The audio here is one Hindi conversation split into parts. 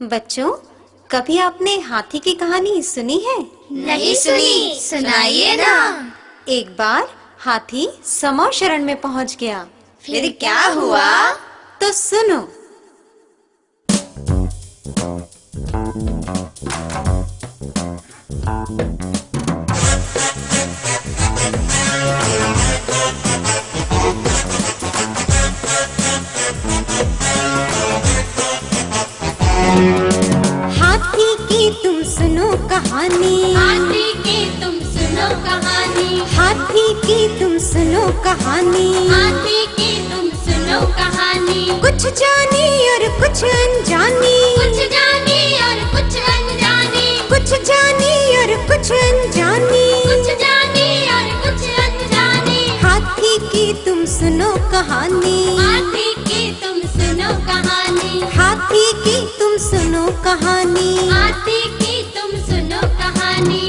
बच्चों, कभी आपने हाथी की कहानी सुनी है? नहीं सुनी, सुनाइए ना। एक बार हाथी समौ शरण में पहुंच गया। फिर क्या हुआ? तो सुनो। हाथी की तुम सुनो कहानी, हाथी की तुम सुनो कहानी, हाथी की तुम सुनो कहानी, हाथी की तुम सुनो कहानी। कुछ जानी और कुछ अनजानी, कुछ जानी और कुछ अनजानी, कुछ जानी और कुछ अनजानी, कुछ जानी और कुछ अनजानी। हाथी की तुम सुनो कहानी, हाथी की तुम सुनो कहानी, हाथी की तुम सुनो कहानी। हाथी की तुम सुनो कहानी।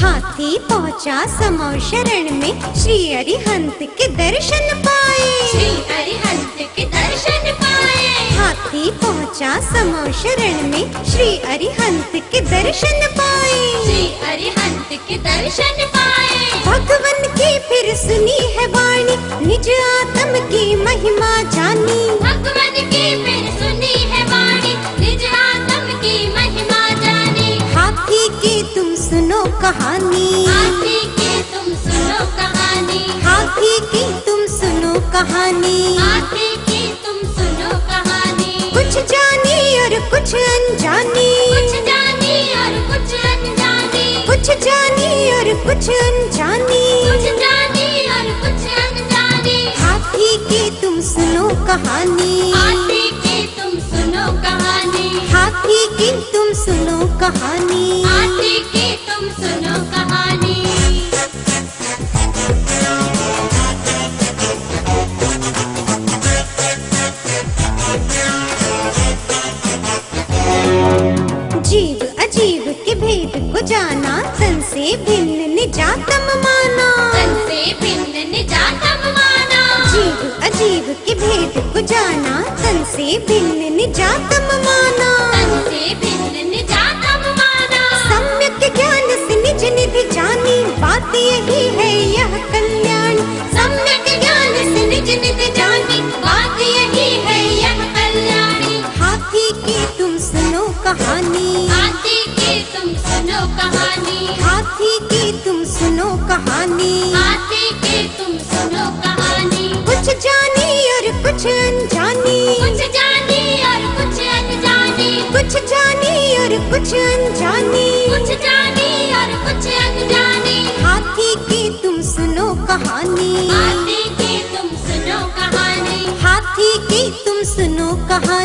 हाथी पहुंचा समौ शरण में, श्री अरिहंत के दर्शन पाए। श्री अरिहंत के दर्शन पाए। हाथी पहुंचा समौ शरण में, श्री अरिहंत के दर्शन पाए। श्री अरिहंत के दर्शन पाए। भगवन की फिर सुनी है वाणी, निज आत्म की महिमा जानी। भगवन की फिर सुनी है वाणी, निज आत्म की महिमा जानी। हाथी की तुम सुनो कहानी, हाथी की तुम सुनो कहानी, हाथी की तुम सुनो कहानी। हाथी की तुम सुनो कहानी। कुछ जानी और कुछ अनजानी, कुछ जानी और कुछ अनजानी, कुछ जानी और कुछ अनजानी। कुछ जानी और कुछ अनजानी। हाथी की तुम सुनो कहानी, हाथी की तुम सुनो कहानी, हाथी की तुम सुनो कहानी। हाथी की तुम सुनो कहानी। जीव अजीव के भेद को जाना, तन से भिन्न निजातम माना। तन से भिन्न निजातम माना। जीव अजीव के भेद को जाना, तन से भिन्न निजातम माना। तन से भिन्न निजातम माना। सम्यक ज्ञान से निज निधि जानी, बात यही है यह कल्याण। सम्यक ज्ञान से निज निधि जानी, बात यही है यह कल्याणी। हाथी की तुम सुनो कहानी, हाथी की तुम सुनो कहानी, हाथी की तुम सुनो कहानी। हाथी की तुम सुनो कहानी। कुछ जानी और कुछ अनजानी, कुछ जानी और कुछ अनजानी, कुछ जानी और कुछ अनजानी। कुछ जानी और कुछ अनजानी। हाथी की तुम सुनो कहानी, हाथी की तुम सुनो कहानी, हाथी की तुम सुनो कहानी।